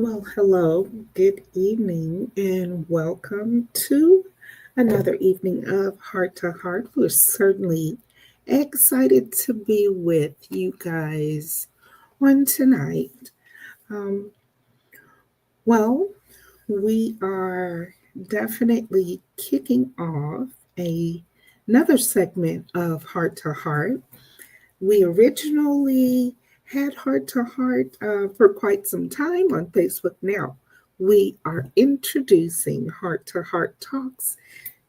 Well, hello, good evening, and welcome to another evening of Heart to Heart. We're certainly excited to be with you guys on tonight. Um, well, we are definitely kicking off another segment of Heart to Heart. We originally had Heart to Heart for quite some time on Facebook. Now we are introducing Heart to Heart Talks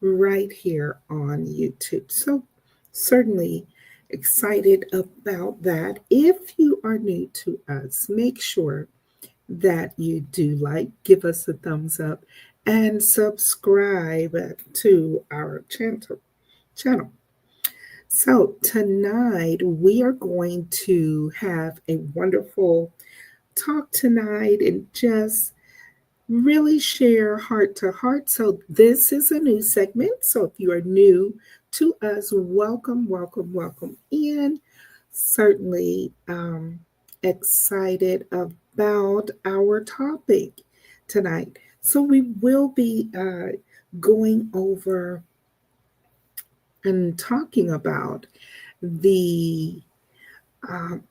right here on YouTube. So, certainly excited about that. If you are new to us, make sure that you do give us a thumbs up, and subscribe to our channel. So, tonight we are going to have a wonderful talk tonight and just really share heart to heart. So, this is a new segment. So, if you are new to us, welcome, welcome, welcome in. Certainly excited about our topic tonight. So, we will be going over and talking about the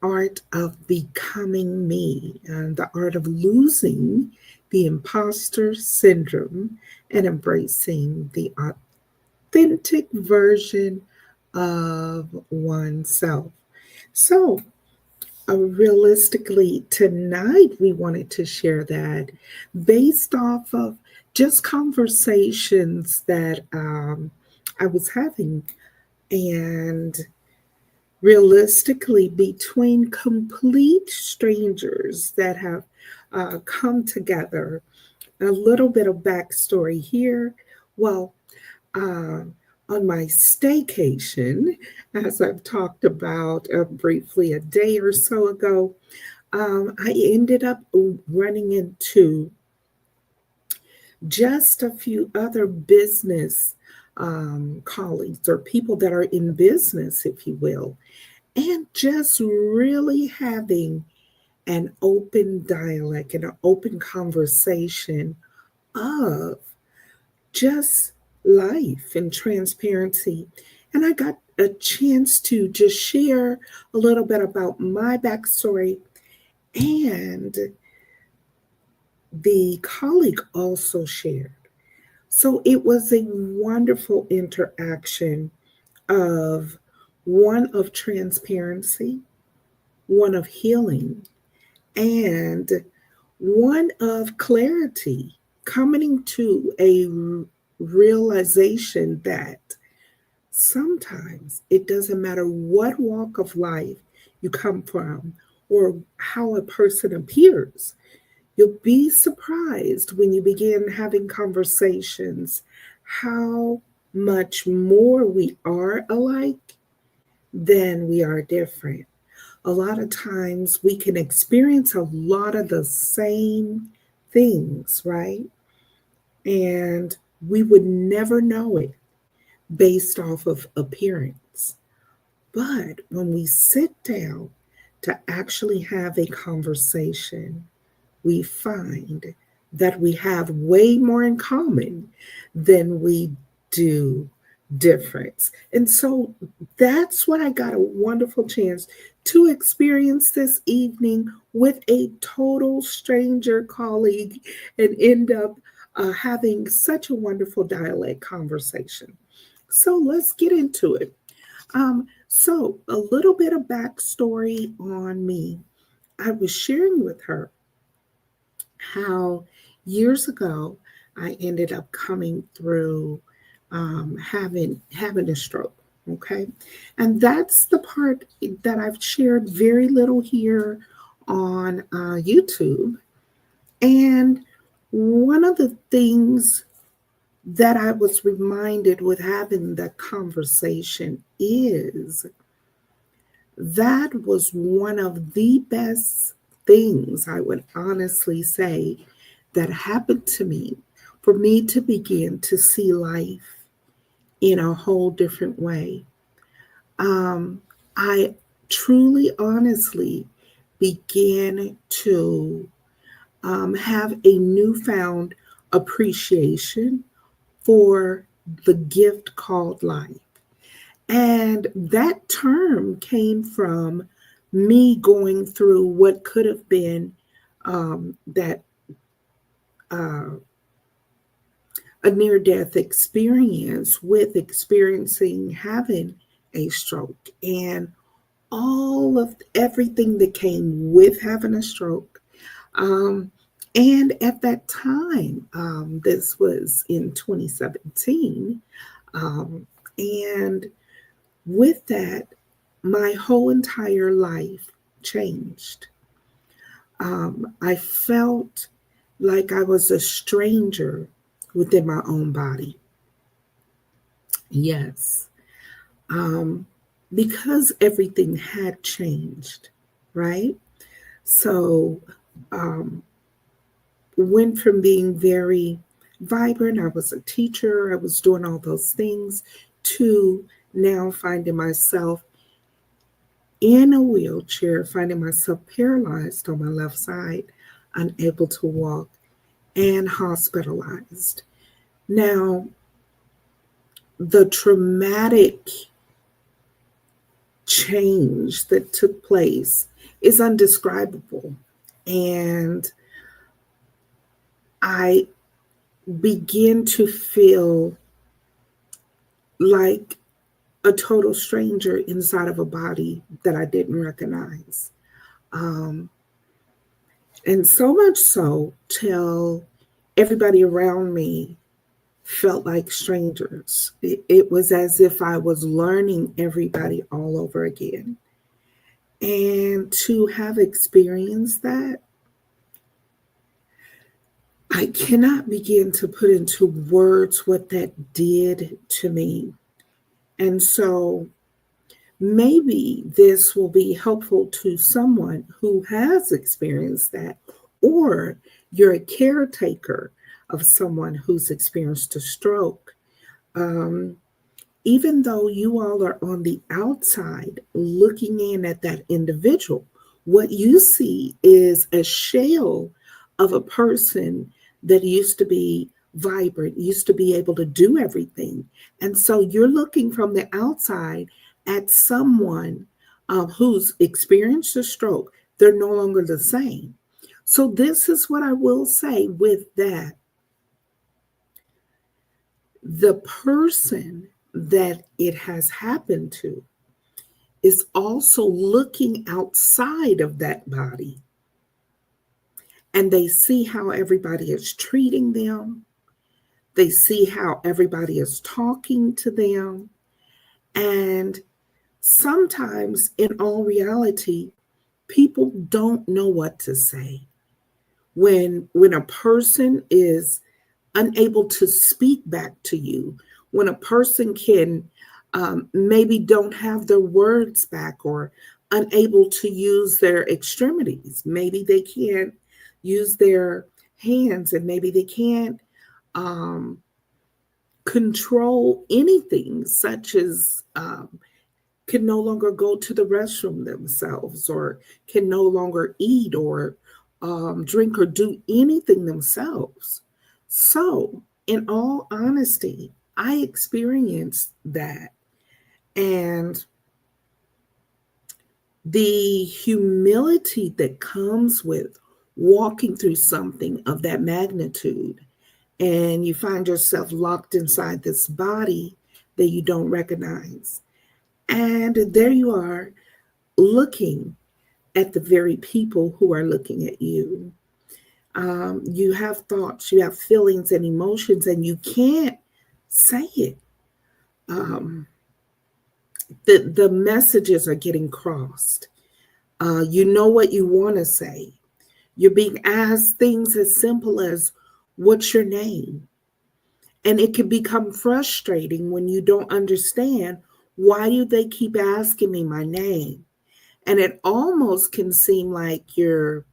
art of becoming me and the art of losing the imposter syndrome and embracing the authentic version of oneself. So, realistically, tonight we wanted to share that based off of just conversations that I was having, and realistically between complete strangers that have come together. A little bit of backstory here. Well, uh, on my staycation, as I've talked about briefly a day or so ago, I ended up running into just a few other business colleagues or people that are in business, if you will, and just really having an open dialogue and an open conversation of just life and transparency. And I got a chance to just share a little bit about my backstory, and the colleague also shared. So it was a wonderful interaction of one of transparency, one of healing, and one of clarity, coming to a realization that sometimes it doesn't matter what walk of life you come from or how a person appears. You'll be surprised when you begin having conversations how much more we are alike than we are different. A lot of times we can experience a lot of the same things, right? And we would never know it based off of appearance. But when we sit down to actually have a conversation, we find that we have way more in common than we do difference. And so that's what I got a wonderful chance to experience this evening with a total stranger colleague and end up having such a wonderful dialect conversation. So let's get into it. So, a little bit of backstory on me. I was sharing with her how years ago I ended up coming through having a stroke. Okay, and that's the part that I've shared very little here on YouTube. And one of the things that I was reminded with having that conversation is that was one of the best things I would honestly say that happened to me for me to begin to see life in a whole different way. I truly, honestly began to have a newfound appreciation for the gift called life. And that term came from me going through what could have been that uh, a near death experience with experiencing having a stroke and all of everything that came with having a stroke. Um, and at that time, this was in 2017, and with that, my whole entire life changed. I felt like I was a stranger within my own body. Yes. Um, because everything had changed, right? So, um, went from being very vibrant, I was a teacher, I was doing all those things, to now finding myself in a wheelchair, finding myself paralyzed on my left side, unable to walk, and hospitalized. Now, the traumatic change that took place is undescribable. And I begin to feel like a total stranger inside of a body that I didn't recognize. Um, and so much so till everybody around me felt like strangers. It was as if I was learning everybody all over again. And to have experienced that, I cannot begin to put into words what that did to me. And so maybe this will be helpful to someone who has experienced that, or you're a caretaker of someone who's experienced a stroke. Um, Even though you all are on the outside looking in at that individual, what you see is a shell of a person that used to be vibrant, used to be able to do everything. And so you're looking from the outside at someone who's experienced a stroke. They're no longer the same. So, this is what I will say with that: the person that it has happened to is also looking outside of that body, and they see how everybody is treating them. They see how everybody is talking to them. And sometimes, in all reality, people don't know what to say. When a person is unable to speak back to you, when a person can maybe don't have their words back, or unable to use their extremities, maybe they can't use their hands, and maybe they can't um, control anything, such as can no longer go to the restroom themselves, or can no longer eat, or drink, or do anything themselves. So, in all honesty, I experienced that. And the humility that comes with walking through something of that magnitude, and you find yourself locked inside this body that you don't recognize. And there you are, looking at the very people who are looking at you. You have thoughts, you have feelings and emotions, and you can't say it. Um, the messages are getting crossed. You know what you want to say. You're being asked things as simple as, "What's your name?" And it can become frustrating when you don't understand, why do they keep asking me my name? And it almost can seem like you're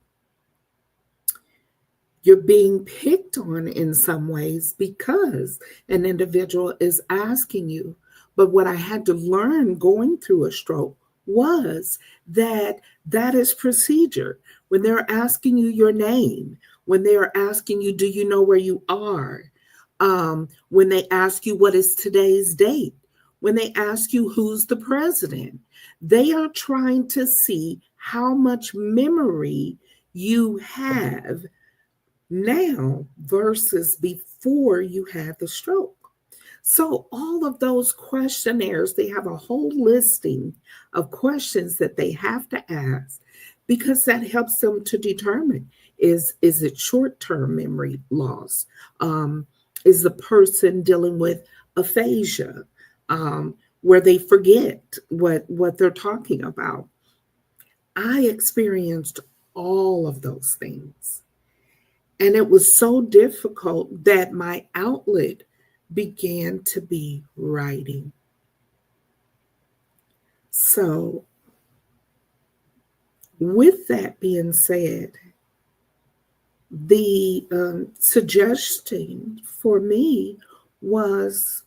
being picked on in some ways because an individual is asking you. But what I had to learn going through a stroke was that that is procedure. When they're asking you your name, when they are asking you, do you know where you are? When they ask you, what is today's date? When they ask you, who's the president? They are trying to see how much memory you have now versus before you had the stroke. So, all of those questionnaires, they have a whole listing of questions that they have to ask because that helps them to determine is it short term memory loss? Is the person dealing with aphasia, where they forget what they're talking about? I experienced all of those things. And it was so difficult that my outlet began to be writing. So, with that being said, the suggestion for me was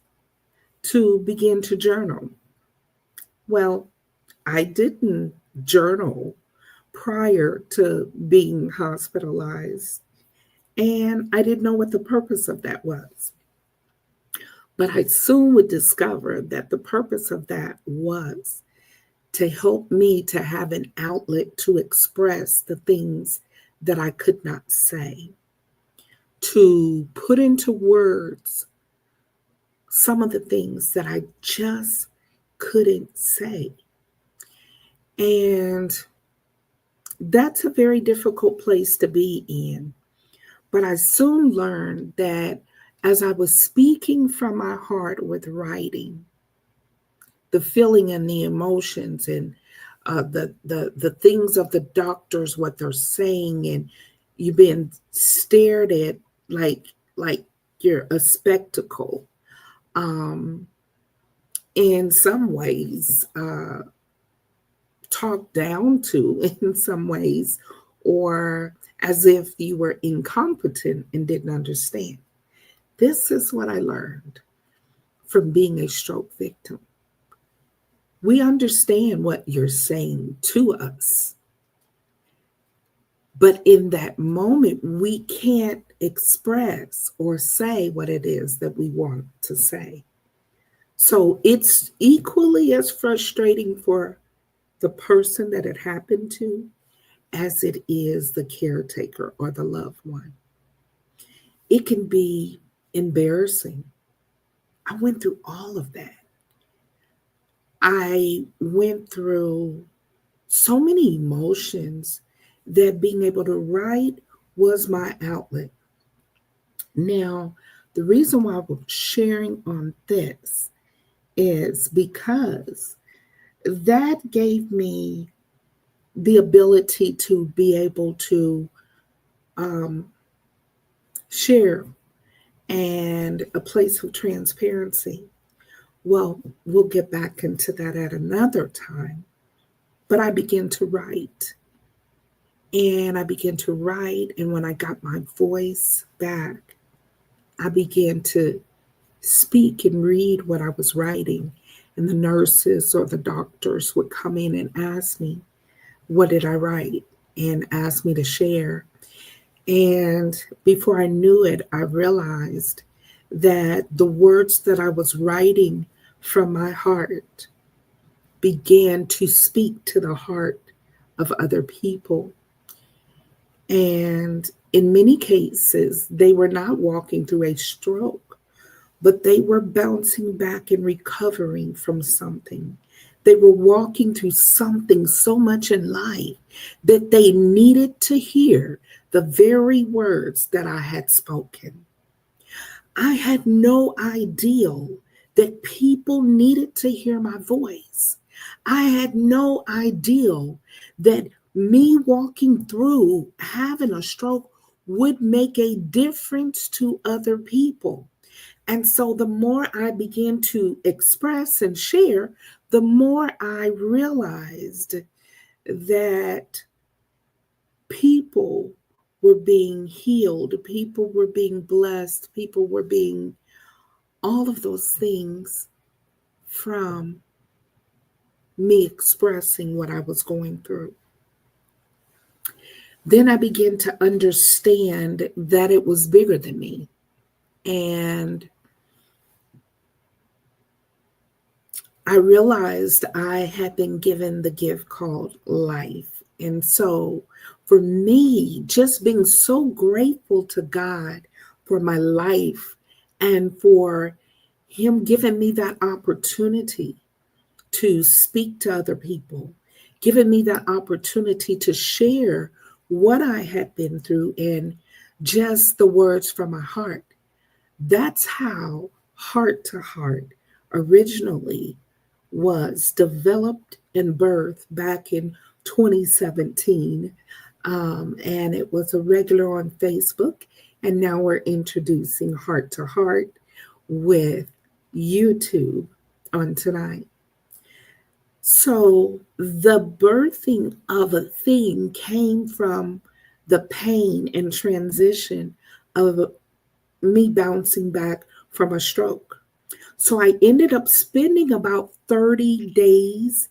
to begin to journal. Well, I didn't journal prior to being hospitalized, and I didn't know what the purpose of that was. But I soon would discover that the purpose of that was to help me to have an outlet to express the things that I could not say, to put into words some of the things that I just couldn't say. And that's a very difficult place to be in. But I soon learned that as I was speaking from my heart with writing, the feeling and the emotions and the things of the doctors, what they're saying, and you've been stared at like you're a spectacle. Um, in some ways, talked down to in some ways, or as if you were incompetent and didn't understand. This is what I learned from being a stroke victim. We understand what you're saying to us, but in that moment, we can't express or say what it is that we want to say. So it's equally as frustrating for the person that it happened to as it is the caretaker or the loved one. It can be embarrassing. I went through all of that. I went through so many emotions that being able to write was my outlet. Now, the reason why I'm sharing on this is because that gave me the ability to be able to um, share and a place of transparency. Well, we'll get back into that at another time. But I began to write. And I began to write. And when I got my voice back, I began to speak and read what I was writing. And the nurses or the doctors would come in and ask me, what did I write? And ask me to share. And before I knew it, I realized that the words that I was writing from my heart began to speak to the heart of other people. And in many cases, they were not walking through a stroke, but they were bouncing back and recovering from something. They were walking through something so much in life that they needed to hear the very words that I had spoken. I had no idea that people needed to hear my voice. I had no idea that me walking through having a stroke would make a difference to other people. And so the more I began to express and share, the more I realized that people were being healed, people were being blessed, people were being all of those things from me expressing what I was going through. Then I began to understand that it was bigger than me. And I realized I had been given the gift called life. And so for me, just being so grateful to God for my life and for Him giving me that opportunity to speak to other people, giving me that opportunity to share what I had been through and just the words from my heart. That's how Heart to Heart originally was developed and birthed back in 2017. And it was a regular on Facebook. And now we're introducing Heart to Heart with YouTube on tonight. So the birthing of a thing came from the pain and transition of me bouncing back from a stroke. So I ended up spending about 30 days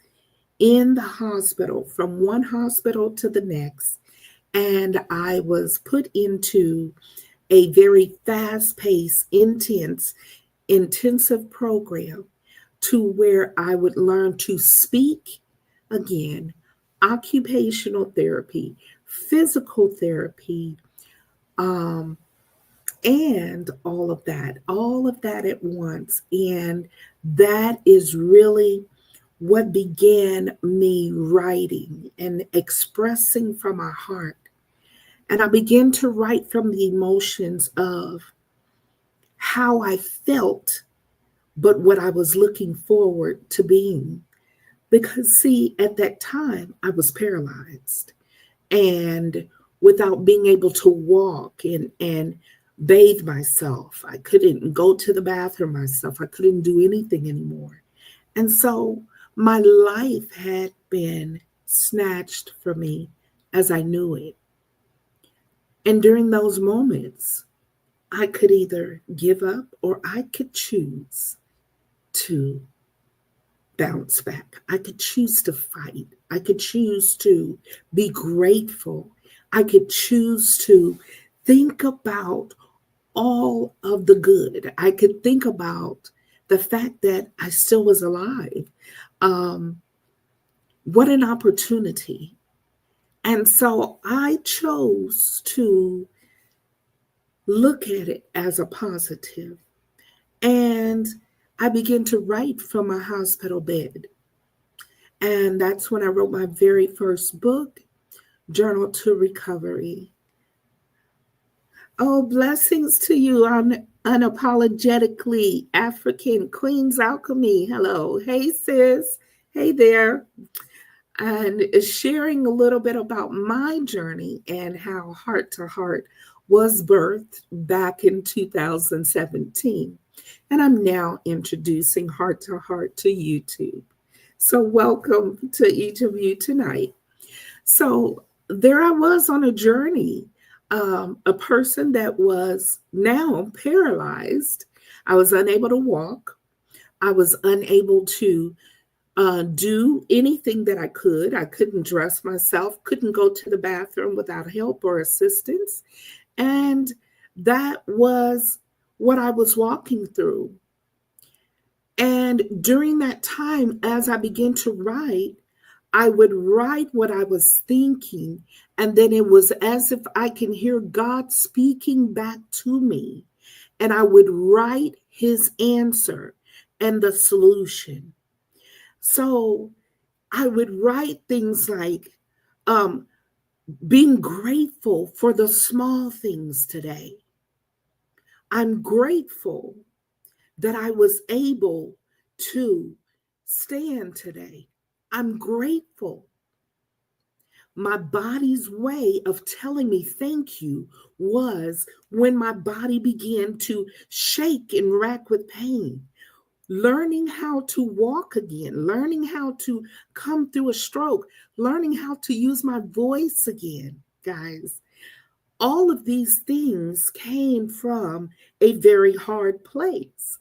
in the hospital, from one hospital to the next. And I was put into a very fast paced, intensive program to where I would learn to speak again, occupational therapy, physical therapy, um, and all of that at once. And that is really what began me writing and expressing from my heart. And I began to write from the emotions of how I felt, but what I was looking forward to being. Because, see, at that time, I was paralyzed and without being able to walk and bathe myself. I couldn't go to the bathroom myself. I couldn't do anything anymore. And so my life had been snatched from me as I knew it. And during those moments, I could either give up or I could choose to bounce back. I could choose to fight. I could choose to be grateful. I could choose to think about all of the good. I could think about the fact that I still was alive. Um, what an opportunity. And so I chose to look at it as a positive. And I began to write from my hospital bed. And that's when I wrote my very first book, Journal to Recovery. Oh, blessings to you on Unapologetically African Queen's Alchemy. Hello. Hey, sis. Hey there. And sharing a little bit about my journey and how Heart to Heart was birthed back in 2017. And I'm now introducing Heart to Heart to YouTube. So, welcome to each of you tonight. So, there I was on a journey, a person that was now paralyzed. I was unable to walk, I was unable to do anything that I could. I couldn't dress myself, couldn't go to the bathroom without help or assistance. And that was what I was walking through. And during that time, as I began to write, I would write what I was thinking. And then it was as if I can hear God speaking back to me. And I would write his answer and the solution. So I would write things like um, being grateful for the small things today. I'm grateful that I was able to stand today. I'm grateful. My body's way of telling me thank you was when my body began to shake and rack with pain. Learning how to walk again, learning how to come through a stroke, learning how to use my voice again, guys. All of these things came from a very hard place.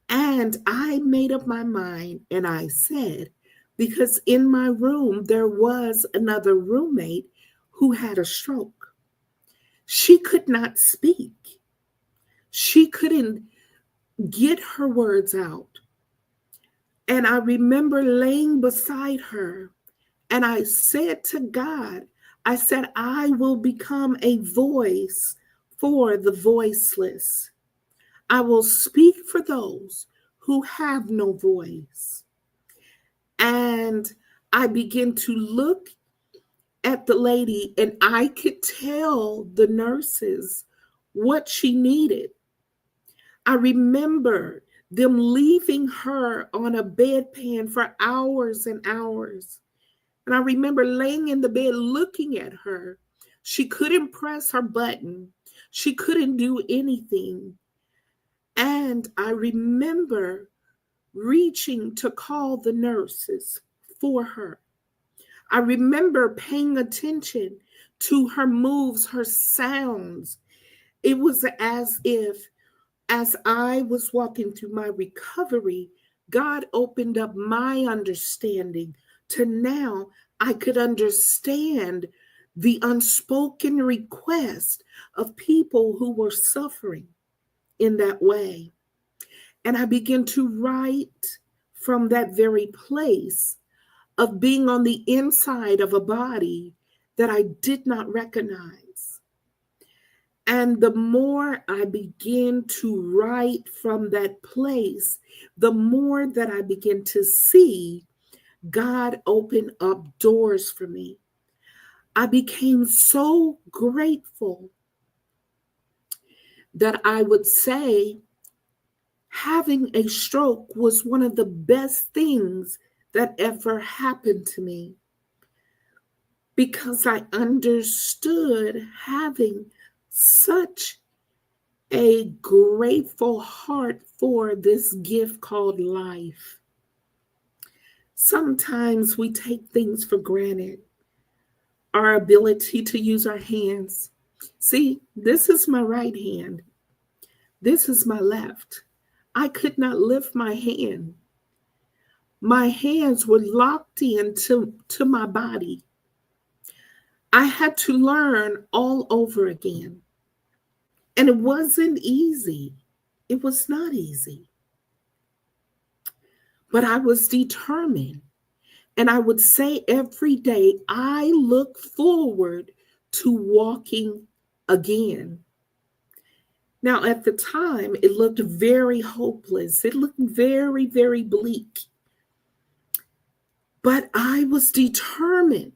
And I made up my mind and I said, because in my room, there was another roommate who had a stroke. She could not speak. She couldn't get her words out. And I remember laying beside her, and I said to God, I said, I will become a voice for the voiceless. I will speak for those who have no voice. And I began to look at the lady, and I could tell the nurses what she needed. I remember them leaving her on a bedpan for hours and hours. And I remember laying in the bed looking at her. She couldn't press her button. She couldn't do anything. And I remember reaching to call the nurses for her. I remember paying attention to her moves, her sounds. It was as if, as I was walking through my recovery, God opened up my understanding to now I could understand the unspoken request of people who were suffering in that way. And I began to write from that very place of being on the inside of a body that I did not recognize. And the more I begin to write from that place, the more that I begin to see God open up doors for me. I became so grateful that I would say having a stroke was one of the best things that ever happened to me, because I understood having such a grateful heart for this gift called life. Sometimes we take things for granted, our ability to use our hands. See, this is my right hand. This is my left. I could not lift my hand. My hands were locked into my body. I had to learn all over again. And it wasn't easy. It was not easy. But I was determined. And I would say every day, I look forward to walking again. Now, at the time, it looked very hopeless. It looked very, very bleak. But I was determined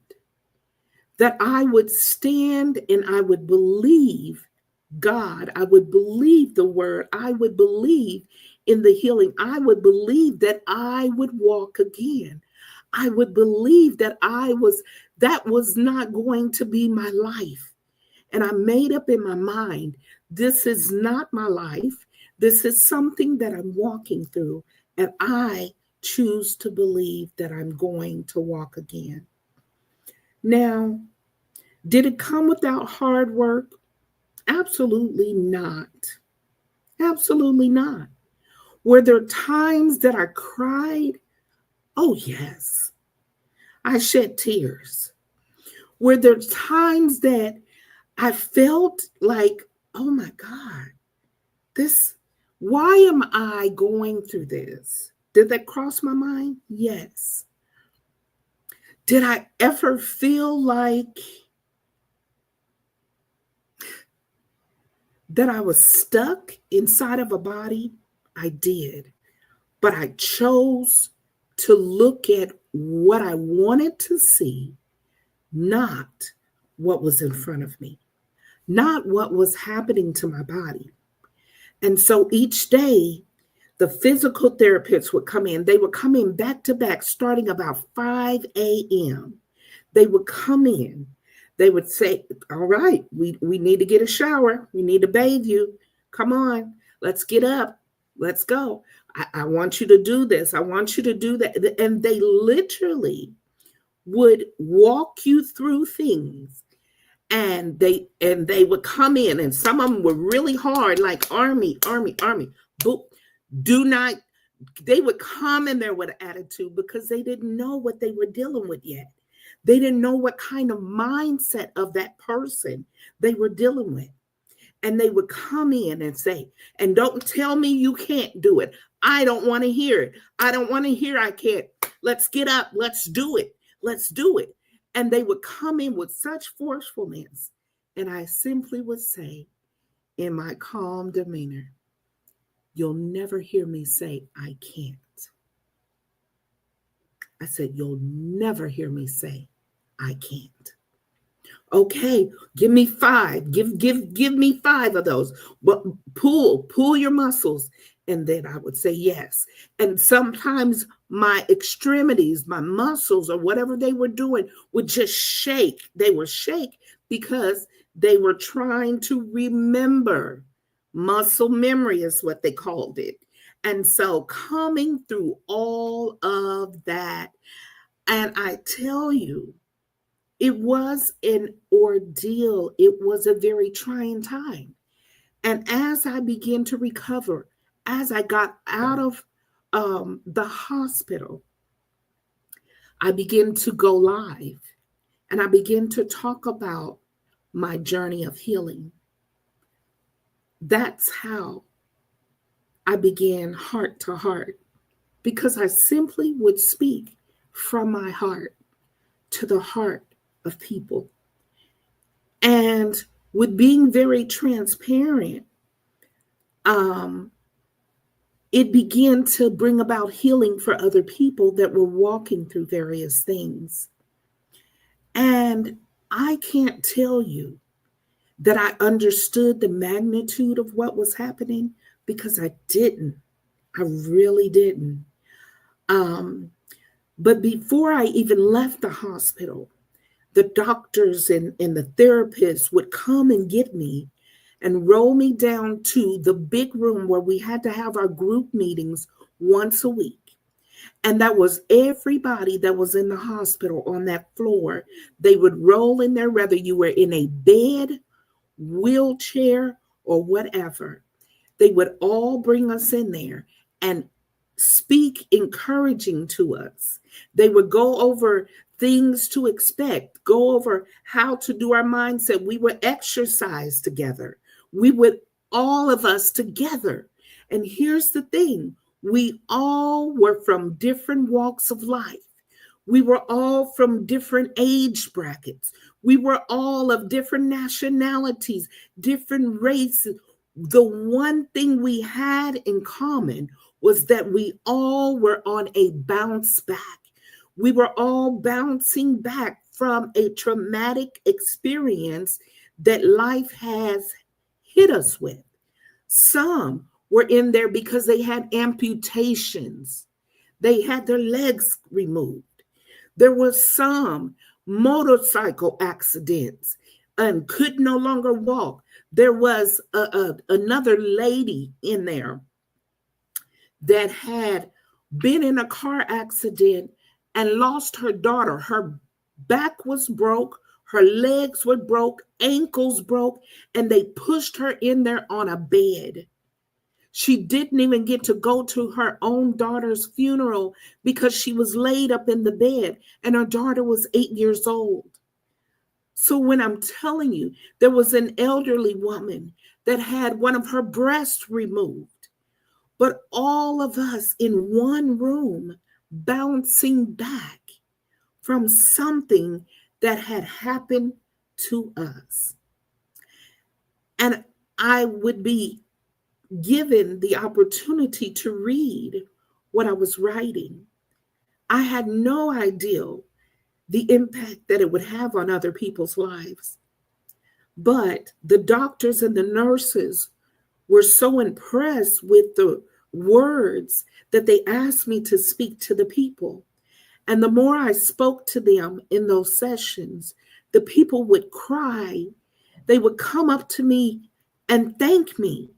that I would stand and I would believe God. I would believe the word. I would believe in the healing. I would believe that I would walk again. I would believe that that was not going to be my life. And I made up in my mind, this is not my life. This is something that I'm walking through. And I choose to believe that I'm going to walk again. Now, did it come without hard work? Absolutely not. Absolutely not. Were there times that I cried? Oh, yes. I shed tears. Were there times that I felt like, oh my God, why am I going through this? Did that cross my mind? Yes. Did I ever feel like that I was stuck inside of a body? I did. But I chose to look at what I wanted to see, not what was in front of me, not what was happening to my body. And so each day, the physical therapists would come in. They would come in back to back, starting about 5 a.m. They would come in. They would say, all right, we need to get a shower. We need to bathe you. Come on, let's get up. Let's go. I want you to do this. I want you to do that. And they literally would walk you through things. And they would come in, and some of them were really hard, like army. But they would come in there with an attitude because they didn't know what they were dealing with yet. They didn't know what kind of mindset of that person they were dealing with. And they would come in and say, and don't tell me you can't do it. I don't want to hear it. I don't want to hear I can't. Let's get up. Let's do it. Let's do it. And they would come in with such forcefulness. And I simply would say, in my calm demeanor, you'll never hear me say, I can't. I said, you'll never hear me say, I can't. Okay, give me 5. Give me 5 of those. But pull your muscles. And then I would say yes. And sometimes my extremities, my muscles, or whatever they were doing would just shake. They would shake because they were trying to remember. Muscle memory is what they called it. And so coming through all of that, and I tell you, it was an ordeal. It was a very trying time. And as I began to recover, as I got out of the hospital, I began to go live and I began to talk about my journey of healing. That's how I began heart to heart, because I simply would speak from my heart to the heart of people. And with being very transparent, it began to bring about healing for other people that were walking through various things. And I can't tell you that I understood the magnitude of what was happening, because I didn't. I really didn't. But before I even left the hospital, the doctors and the therapists would come and get me and roll me down to the big room where we had to have our group meetings once a week. And that was everybody that was in the hospital on that floor. They would roll in there, whether you were in a bed, wheelchair, or whatever. They would all bring us in there and speak encouraging to us. They would go over things to expect, go over how to do our mindset. We would exercise together. We would, all of us together. And here's the thing, we all were from different walks of life. We were all from different age brackets. We were all of different nationalities, different races. The one thing we had in common was that we all were on a bounce back. We were all bouncing back from a traumatic experience that life has hit us with. Some were in there because they had amputations. They had their legs removed. There were some motorcycle accidents and could no longer walk. There was another lady in there that had been in a car accident and lost her daughter. Her back was broke, her legs were broke, ankles broke, and they pushed her in there on a bed. She didn't even get to go to her own daughter's funeral because she was laid up in the bed and her daughter was 8 years old. So when I'm telling you, there was an elderly woman that had one of her breasts removed, but all of us in one room bouncing back from something that had happened to us. And I would be given the opportunity to read what I was writing. I had no idea the impact that it would have on other people's lives. But the doctors and the nurses were so impressed with the words that they asked me to speak to the people. And the more I spoke to them in those sessions, the people would cry. They would come up to me and thank me.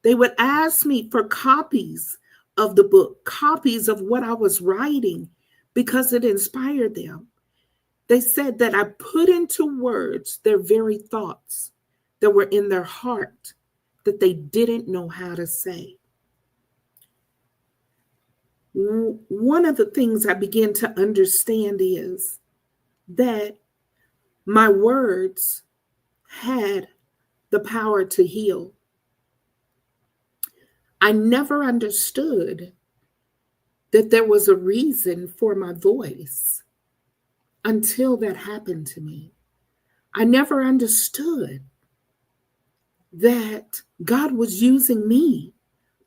They would ask me for copies of the book, copies of what I was writing, because it inspired them. They said that I put into words their very thoughts that were in their heart that they didn't know how to say. One of the things I began to understand is that my words had the power to heal. I never understood that there was a reason for my voice until that happened to me. I never understood that God was using me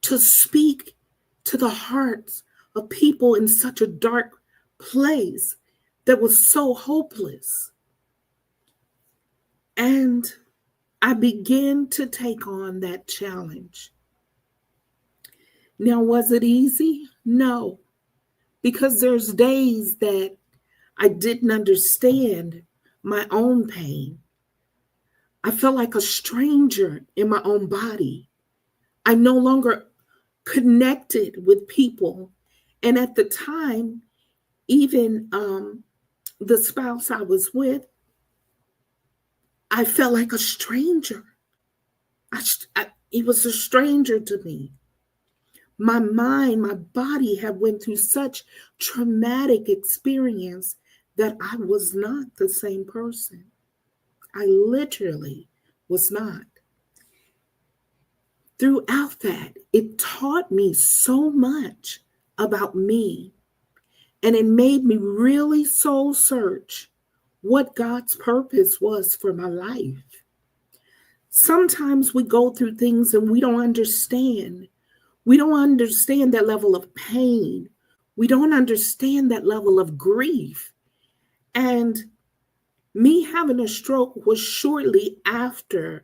to speak to the hearts of people in such a dark place that was so hopeless. And I began to take on that challenge. Now, was it easy? No, because there's days that I didn't understand my own pain. I felt like a stranger in my own body. I no longer connected with people. And at the time, even the spouse I was with, I felt like a stranger. He was a stranger to me. My mind, my body had went through such traumatic experience that I was not the same person. I literally was not. Throughout that, it taught me so much about me, and it made me really soul search what God's purpose was for my life. Sometimes we go through things and we don't understand. We don't understand that level of pain. We don't understand that level of grief. And me having a stroke was shortly after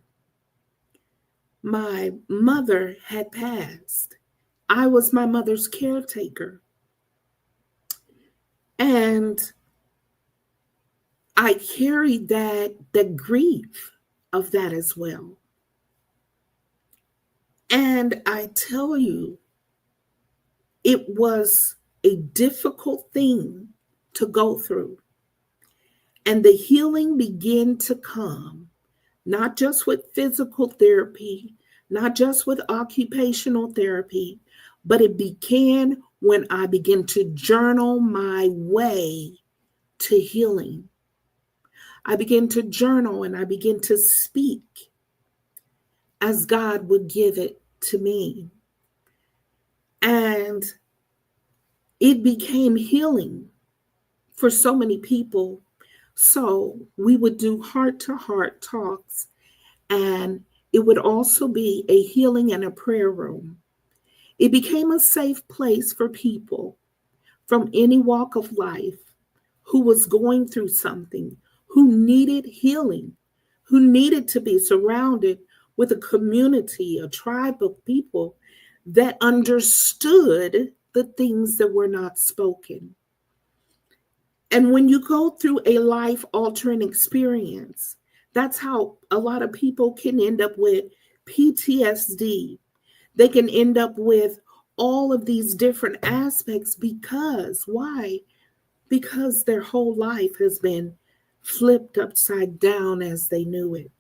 my mother had passed. I was my mother's caretaker. And I carried the grief of that as well. And I tell you, it was a difficult thing to go through. And the healing began to come, not just with physical therapy, not just with occupational therapy, but it began when I began to journal my way to healing. I began to journal and I began to speak as God would give it to me. And it became healing for so many people. So we would do heart-to-heart talks, and it would also be a healing and a prayer room. It became a safe place for people from any walk of life who was going through something, who needed healing, who needed to be surrounded with a community, a tribe of people that understood the things that were not spoken. And when you go through a life-altering experience, that's how a lot of people can end up with PTSD. They can end up with all of these different aspects because, why? Because their whole life has been flipped upside down as they knew it.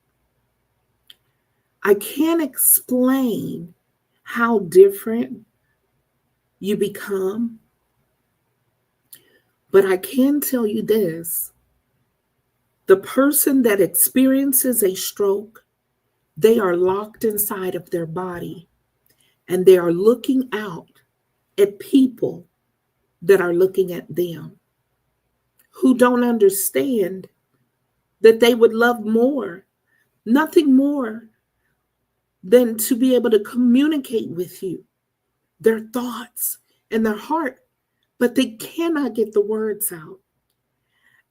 I can't explain how different you become, but I can tell you this. The person that experiences a stroke, they are locked inside of their body and they are looking out at people that are looking at them, who don't understand that they would love more, nothing more than to be able to communicate with you, their thoughts and their heart, but they cannot get the words out.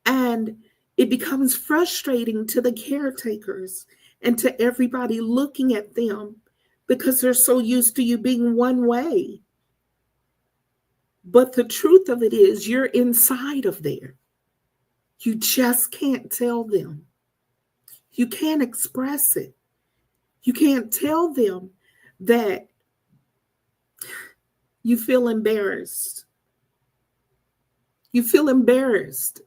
And it becomes frustrating to the caretakers and to everybody looking at them because they're so used to you being one way. But the truth of it is, you're inside of there. You just can't tell them. You can't express it. You can't tell them that you feel embarrassed. You feel embarrassed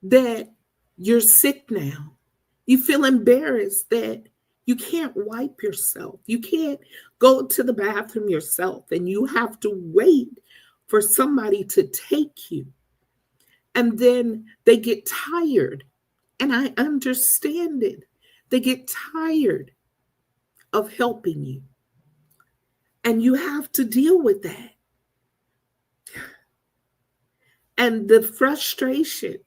that you're sick now. You feel embarrassed that you can't wipe yourself. You can't go to the bathroom yourself and you have to wait for somebody to take you. And then they get tired. And I understand it. They get tired of helping you. And you have to deal with that. And the frustration.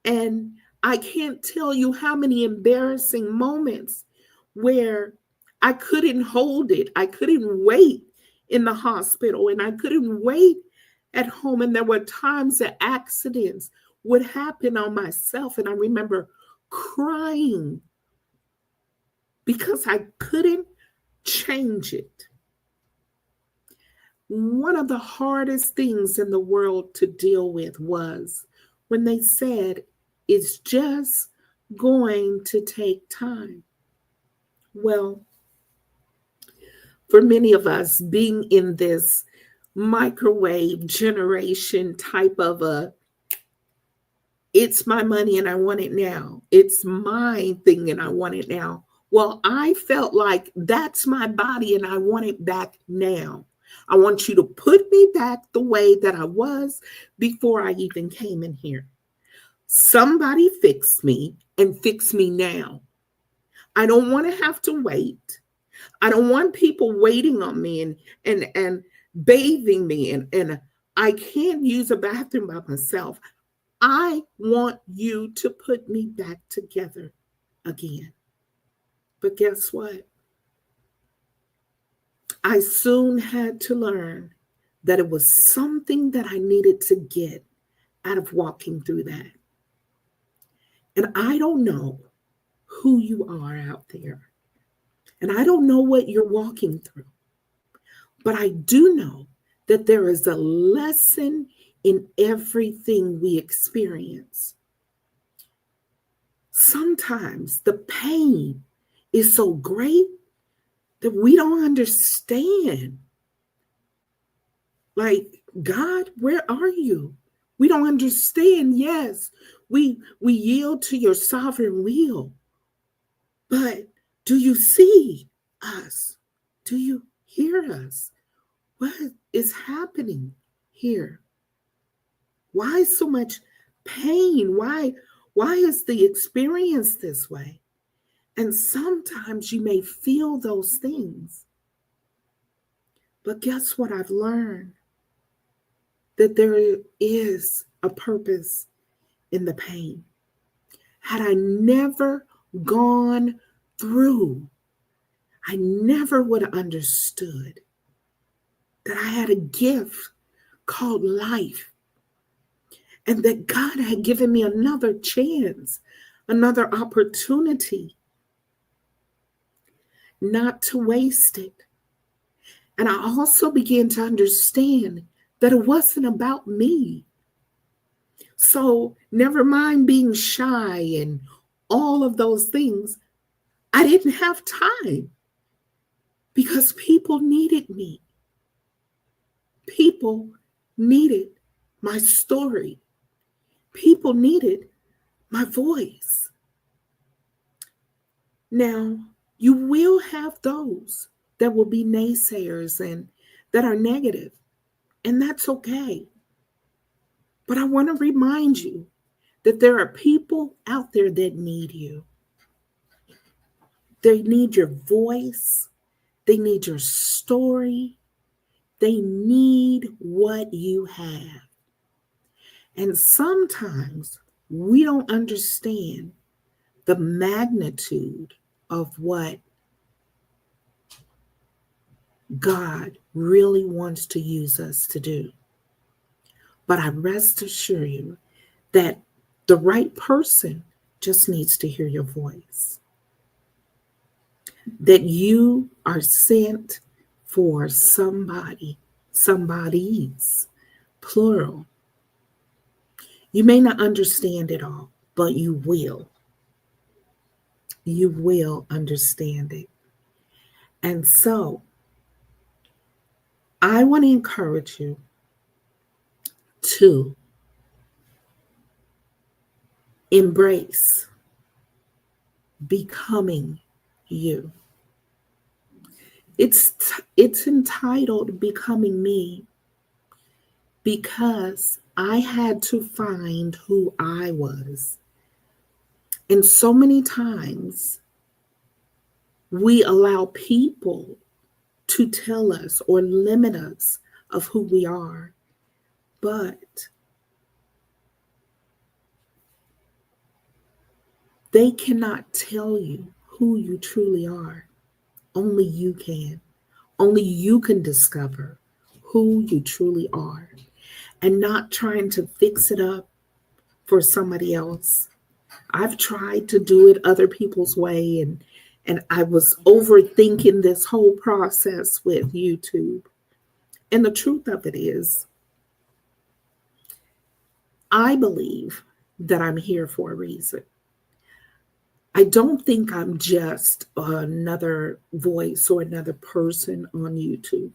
And I can't tell you how many embarrassing moments where I couldn't hold it. I couldn't wait in the hospital and I couldn't wait at home. And there were times that accidents would happen on myself. And I remember crying because I couldn't change it. One of the hardest things in the world to deal with was when they said, it's just going to take time. Well, for many of us, being in this microwave generation type of it's my money and I want it now. It's my thing and I want it now. Well, I felt like that's my body and I want it back now. I want you to put me back the way that I was before I even came in here. Somebody fix me and fix me now. I don't want to have to wait. I don't want people waiting on me and bathing me and I can't use a bathroom by myself. I want you to put me back together again. But guess what? I soon had to learn that it was something that I needed to get out of walking through that. And I don't know who you are out there. And I don't know what you're walking through. But I do know that there is a lesson in everything we experience. Sometimes the pain is so great that we don't understand. Like, God, where are you? We don't understand. Yes, we yield to your sovereign will. But do you see us? Do you hear us? What is happening here? Why so much pain? Why is the experience this way? And sometimes you may feel those things. But guess what I've learned? That there is a purpose in the pain. Had I never gone through, I never would have understood that I had a gift called life and that God had given me another chance, another opportunity, not to waste it. And I also began to understand that it wasn't about me. So never mind being shy and all of those things, I didn't have time because people needed me. People needed my story. People needed my voice. Now, you will have those that will be naysayers and that are negative, and that's okay. But I want to remind you that there are people out there that need you. They need your voice. They need your story. They need what you have. And sometimes we don't understand the magnitude of what God really wants to use us to do. But I rest assured you that the right person just needs to hear your voice. That you are sent for somebody, somebody's, plural. You may not understand it all, but you will. You will understand it. And so, I want to encourage you to embrace becoming you. It's entitled Becoming Me because I had to find who I was. And so many times we allow people to tell us or limit us of who we are. But they cannot tell you who you truly are. Only you can. Only you can discover who you truly are and not trying to fix it up for somebody else. I've tried to do it other people's way, and I was overthinking this whole process with YouTube. And the truth of it is, I believe that I'm here for a reason. I don't think I'm just another voice or another person on YouTube.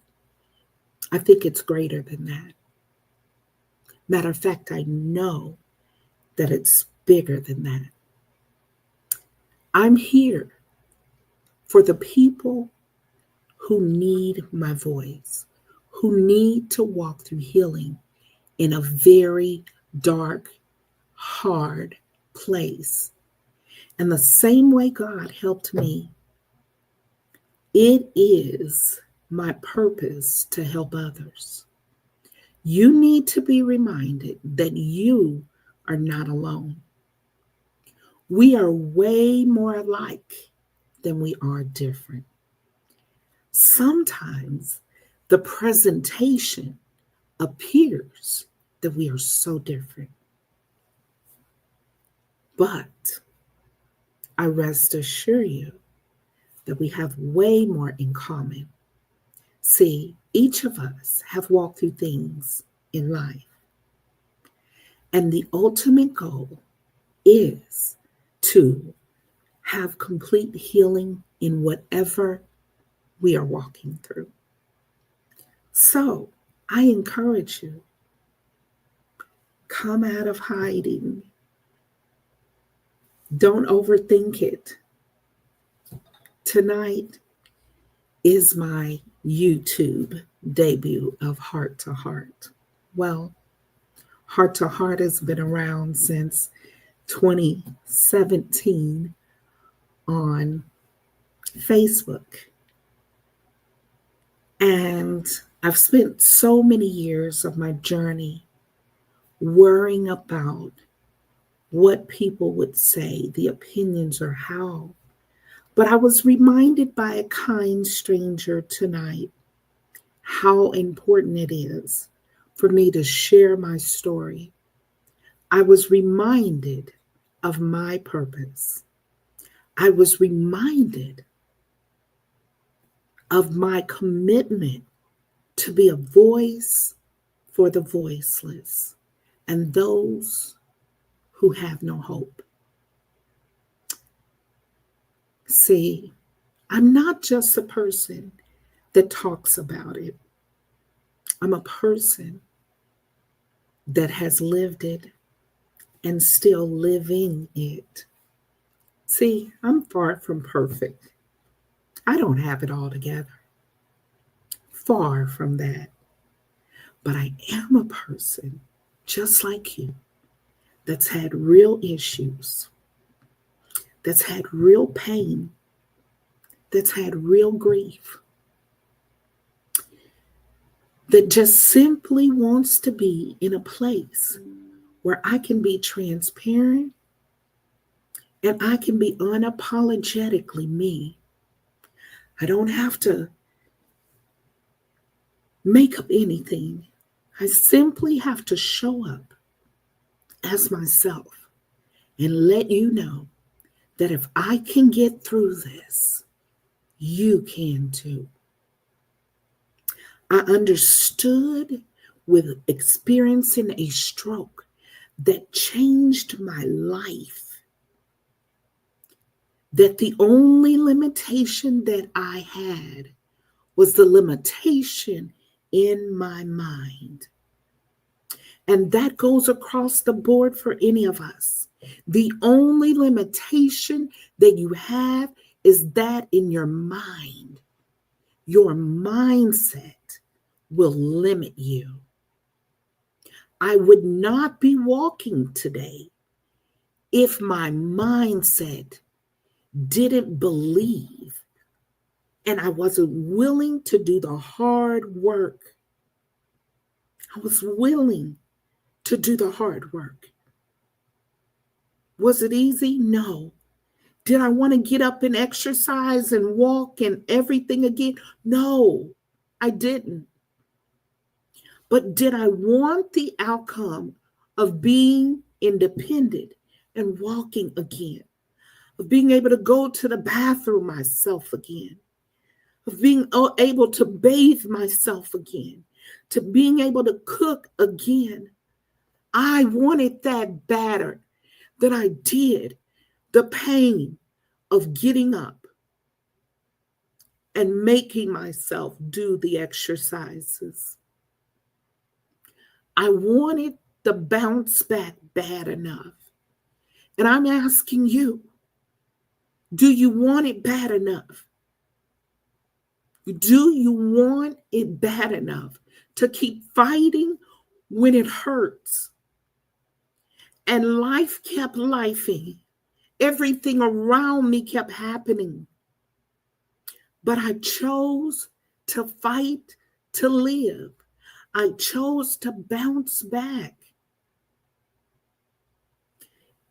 I think it's greater than that. Matter of fact, I know that it's bigger than that. I'm here for the people who need my voice, who need to walk through healing in a very dark, hard place. And the same way God helped me, it is my purpose to help others. You need to be reminded that you are not alone. We are way more alike than we are different. Sometimes the presentation appears that we are so different. But I rest assure you that we have way more in common. See, each of us have walked through things in life. And the ultimate goal is to have complete healing in whatever we are walking through. So I encourage you, come out of hiding. Don't overthink it. Tonight is my YouTube debut of Heart to Heart. Well, Heart to Heart has been around since 2017 on Facebook. And I've spent so many years of my journey worrying about what people would say, the opinions or how. But I was reminded by a kind stranger tonight how important it is for me to share my story. I was reminded of my purpose. I was reminded of my commitment to be a voice for the voiceless and those who have no hope. See, I'm not just a person that talks about it. I'm a person that has lived it and still living it. See, I'm far from perfect. I don't have it all together. Far from that. But I am a person just like you that's had real issues, that's had real pain, that's had real grief, that just simply wants to be in a place where I can be transparent and I can be unapologetically me. I don't have to make up anything. I simply have to show up as myself and let you know that if I can get through this, you can too. I understood with experiencing a stroke that changed my life, that the only limitation that I had was the limitation in my mind. And that goes across the board for any of us. The only limitation that you have is that in your mind. Your mindset will limit you. I would not be walking today if my mindset didn't believe and I wasn't willing to do the hard work. I was willing to do the hard work. Was it easy? No. Did I want to get up and exercise and walk and everything again? No, I didn't. But did I want the outcome of being independent and walking again, of being able to go to the bathroom myself again, of being able to bathe myself again, to being able to cook again? I wanted that better than I did the pain of getting up and making myself do the exercises. I wanted the bounce back bad enough. And I'm asking you, do you want it bad enough? Do you want it bad enough to keep fighting when it hurts? And life kept lifing. Everything around me kept happening. But I chose to fight to live. I chose to bounce back.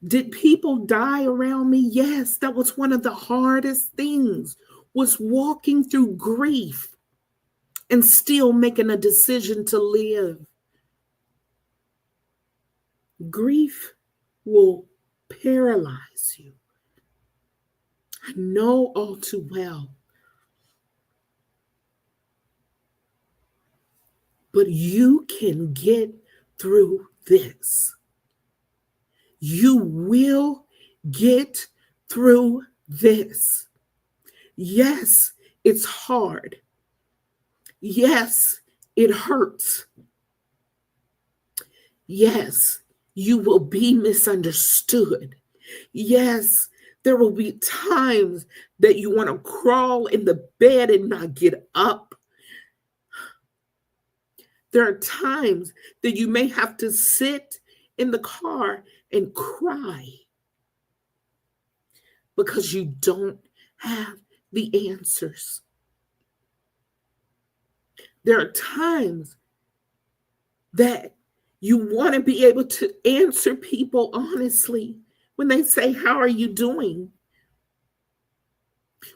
Did people die around me? Yes, that was one of the hardest things, was walking through grief and still making a decision to live. Grief will paralyze you. I know all too well. But you can get through this. You will get through this. Yes, it's hard. Yes, it hurts. Yes, you will be misunderstood. Yes, there will be times that you want to crawl in the bed and not get up. There are times that you may have to sit in the car and cry because you don't have the answers. There are times that you want to be able to answer people honestly when they say, "How are you doing?"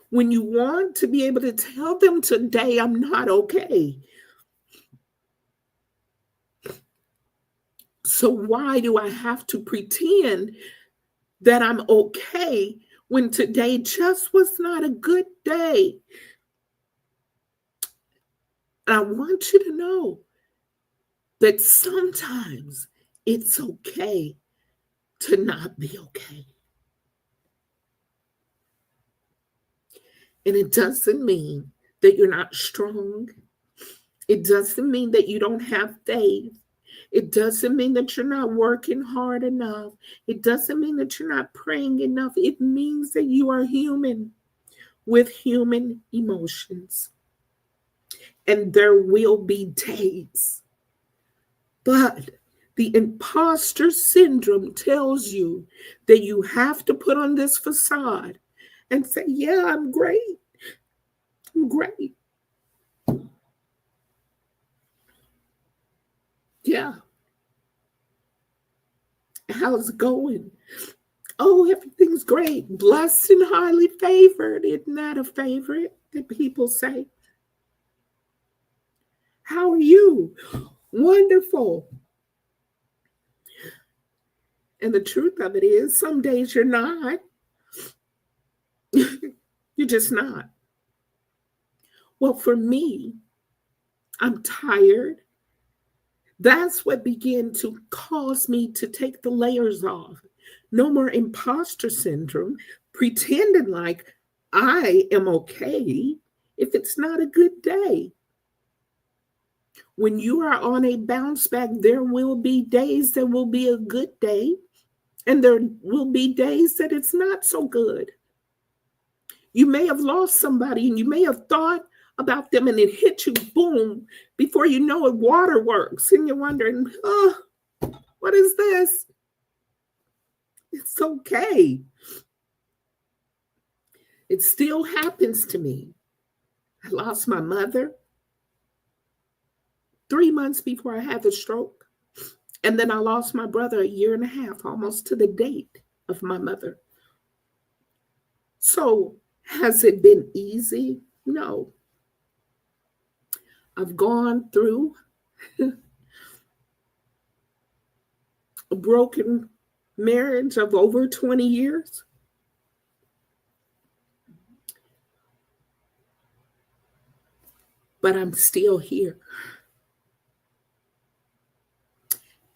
When you want to be able to tell them, "Today I'm not okay." So why do I have to pretend that I'm okay when today just was not a good day? And I want you to know that sometimes it's okay to not be okay. And it doesn't mean that you're not strong. It doesn't mean that you don't have faith. It doesn't mean that you're not working hard enough. It doesn't mean that you're not praying enough. It means that you are human with human emotions. And there will be days. But the imposter syndrome tells you that you have to put on this facade and say, "Yeah, I'm great. I'm great. Yeah. How's it going? Oh, everything's great. Blessed and highly favored." Isn't that a favorite that people say? "How are you?" "Wonderful." And the truth of it is, some days you're not. You're just not. Well, for me, I'm tired. That's what began to cause me to take the layers off. No more imposter syndrome, pretending like I am okay if it's not a good day. When you are on a bounce back, there will be days that will be a good day, and there will be days that it's not so good. You may have lost somebody and you may have thought about them and it hit you, boom, before you know it, waterworks. And you're wondering, oh. What is this? It's okay. It still happens to me. I lost my mother 3 months before I had the stroke. And then I lost my brother a year and a half, almost to the date of my mother. So has it been easy? No. I've gone through a broken marriage of over 20 years. But I'm still here.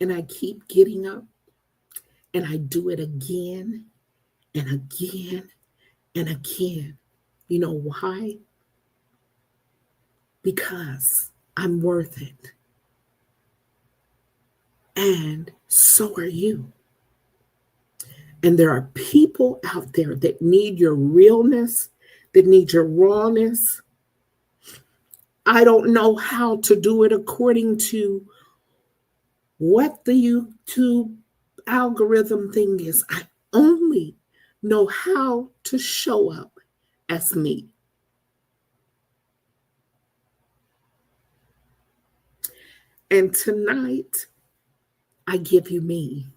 And I keep getting up and I do it again and again and again. You know why? Because I'm worth it. And so are you. And there are people out there that need your realness, that need your rawness. I don't know how to do it according to what the YouTube algorithm thing is. I only know how to show up as me. And tonight, I give you me.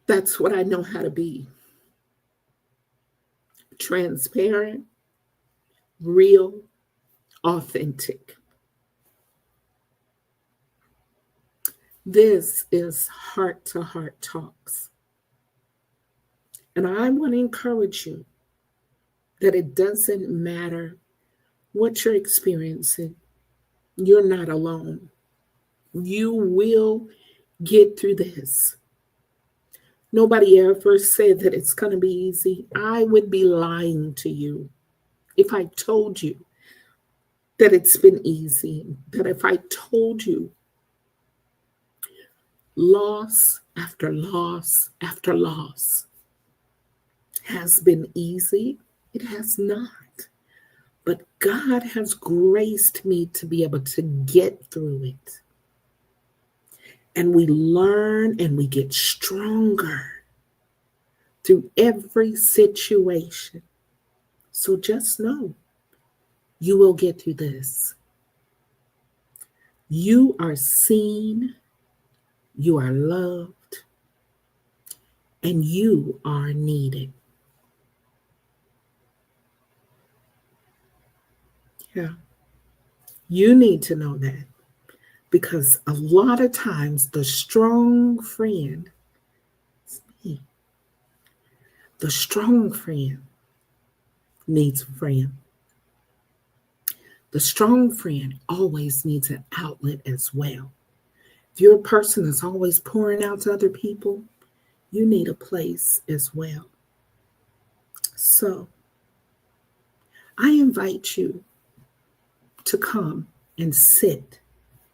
That's what I know how to be. Transparent, real, authentic. This is heart to heart talks. And I want to encourage you that it doesn't matter what you're experiencing, you're not alone. You will get through this. Nobody ever said that it's going to be easy. I would be lying to you if I told you that it's been easy, that if I told you loss after loss after loss has been easy. It has not. But God has graced me to be able to get through it. And we learn and we get stronger through every situation. So just know you will get through this. You are seen, you are loved, and you are needed. Yeah. You need to know that because a lot of times the strong friend, the strong friend needs a friend. The strong friend always needs an outlet as well. If you're a person that's always pouring out to other people, you need a place as well. So I invite you to come and sit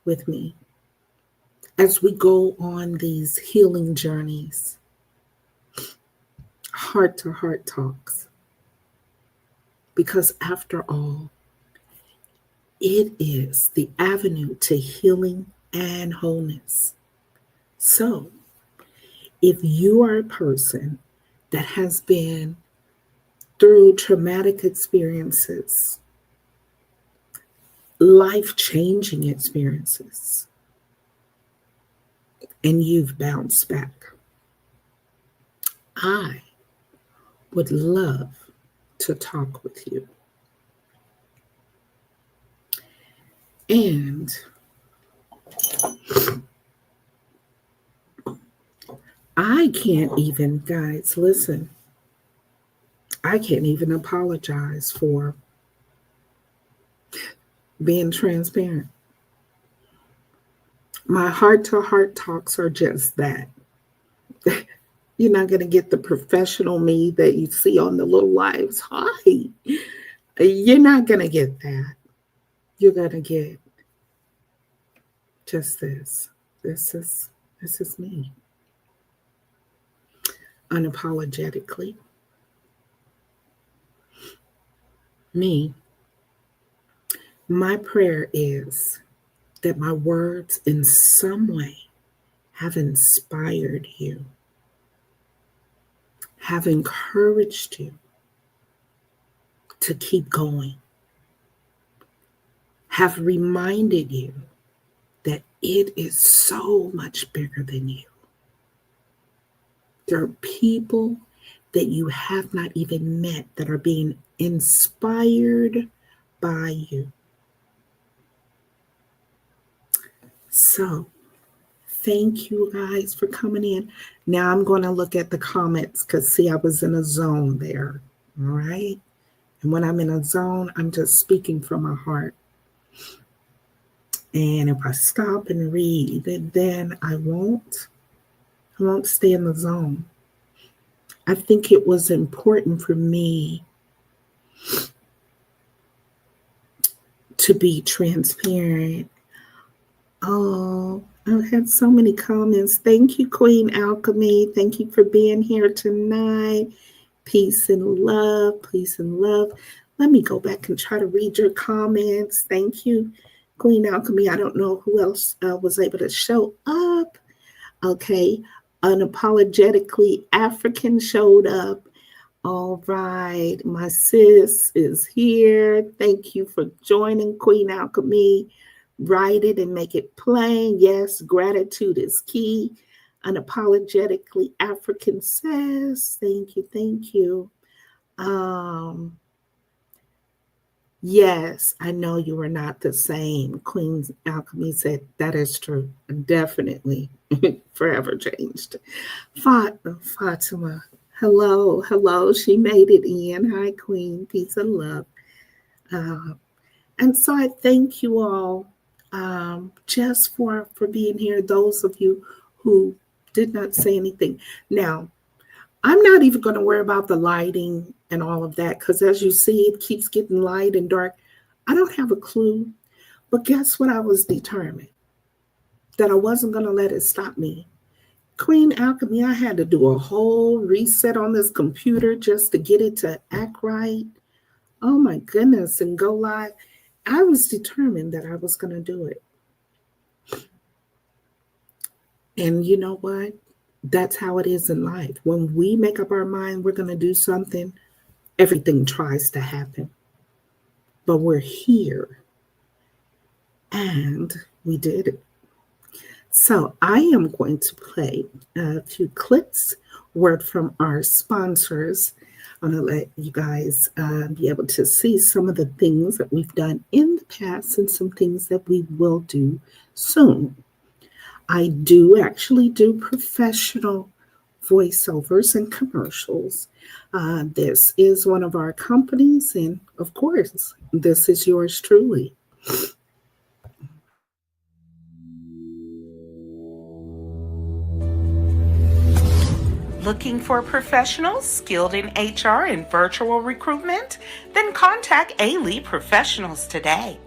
with me as we go on these healing journeys, heart to heart talks. Because after all, it is the avenue to healing and wholeness. So, if you are a person that has been through traumatic experiences, life-changing experiences, and you've bounced back, I would love to talk with you. And I can't even, guys, listen, I can't even apologize for being transparent. My heart to heart talks are just that. You're not going to get the professional me that you see on the little lives. Hi. You're not going to get that. You're going to get just this. This is me. Unapologetically. Me. My prayer is that my words in some way have inspired you, have encouraged you to keep going, have reminded you that it is so much bigger than you. There are people that you have not even met that are being inspired by you. So, thank you guys for coming in. Now I'm going to look at the comments because, see, I was in a zone there. All right. And when I'm in a zone, I'm just speaking from my heart. And if I stop and read, then I won't stay in the zone. I think it was important for me to be transparent. Oh, I've had so many comments. Thank you, Queen Alchemy. Thank you for being here tonight. Peace and love. Peace and love. Let me go back and try to read your comments. Thank you, Queen Alchemy. I don't know who else was able to show up. Okay. Unapologetically African showed up. All right. My sis is here. Thank you for joining, Queen Alchemy. Write it and make it plain. Yes, gratitude is key. Unapologetically African says, thank you, thank you. Yes, I know you are not the same. Queen Alchemy said, that is true. Definitely. Forever changed. Fatima, hello. She made it in. Hi, Queen. Peace and love. And so I thank you all just for being here. Those of you who did not say anything. Now, I'm not even going to worry about the lighting and all of that because as you see, it keeps getting light and dark. I don't have a clue. But guess what? I was determined that I wasn't going to let it stop me. Queen Alchemy, I had to do a whole reset on this computer just to get it to act right. Oh my goodness, and go live. I was determined that I was going to do it. And you know what? That's how it is in life. When we make up our mind we're going to do something, everything tries to happen. But we're here. And we did it. So I am going to play a few clips, word from our sponsors. I'm going to let you guys be able to see some of the things that we've done in the past and some things that we will do soon. I do actually do professional voiceovers and commercials. This is one of our companies, and of course, this is yours truly. Looking for professionals skilled in HR and virtual recruitment? Then contact A-Lee Professionals today.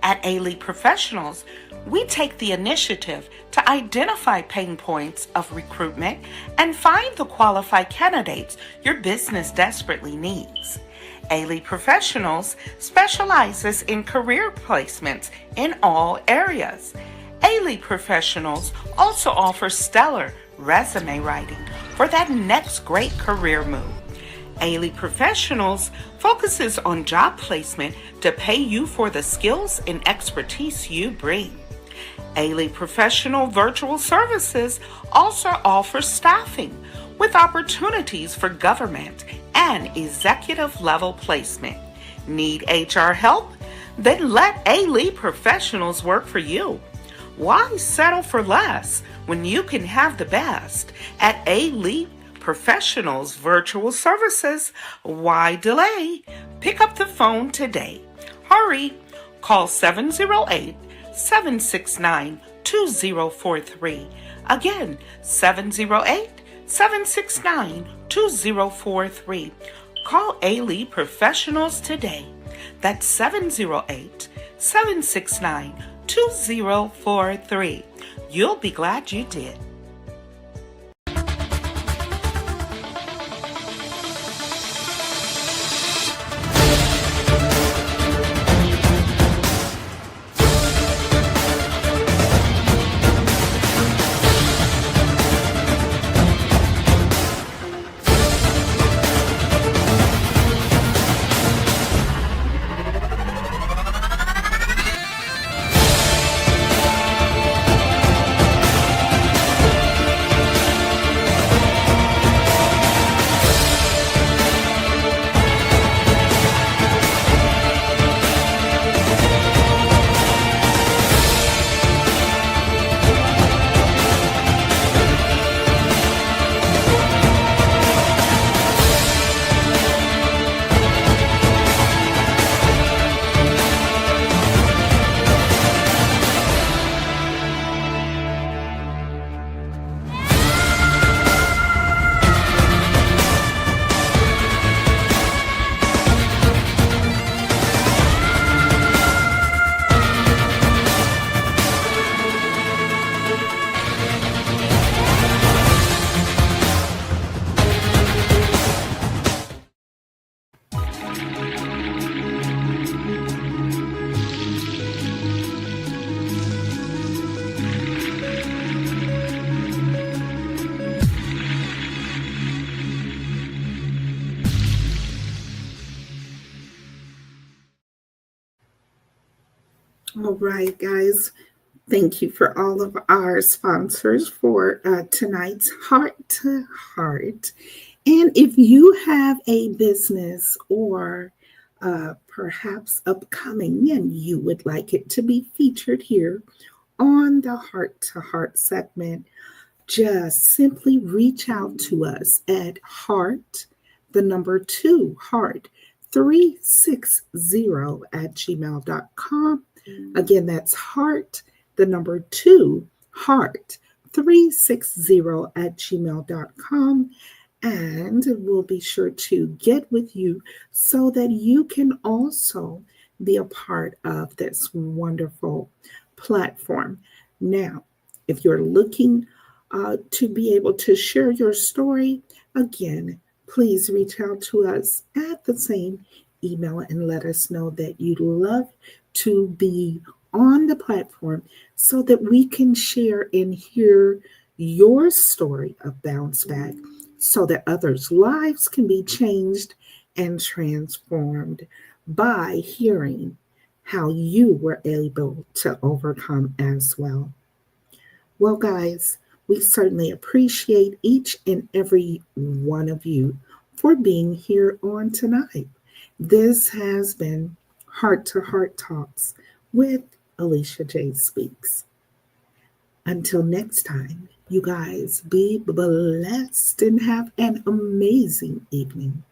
At A-Lee Professionals, we take the initiative to identify pain points of recruitment and find the qualified candidates your business desperately needs. A-Lee Professionals specializes in career placements in all areas. A-Lee Professionals also offers stellar resume writing for that next great career move. A-Lee Professionals focuses on job placement to pay you for the skills and expertise you bring. A-Lee Professional Virtual Services also offers staffing with opportunities for government and executive level placement. Need HR help? Then let A-Lee Professionals work for you. Why settle for less when you can have the best at A-Lee Professionals Virtual Services? Why delay? Pick up the phone today. Hurry. Call 708-769-2043. Again, 708-769-2043. Call A-Lee Professionals today. That's 708-769-2043. You'll be glad you did. All right, guys. Thank you for all of our sponsors for tonight's Heart to Heart. And if you have a business or perhaps upcoming and you would like it to be featured here on the Heart to Heart segment, just simply reach out to us at heart, the number two, heart 360 at gmail.com. Again, that's heart, the number two, heart 360 at gmail.com. And we'll be sure to get with you so that you can also be a part of this wonderful platform. Now, if you're looking to be able to share your story, again, please reach out to us at the same email and let us know that you'd love to be on the platform so that we can share and hear your story of bounce back so that others' lives can be changed and transformed by hearing how you were able to overcome as well. Well, guys, we certainly appreciate each and every one of you for being here on tonight. This has been Heart to Heart Talks with Alicia J. Speaks. Until next time, you guys be blessed and have an amazing evening.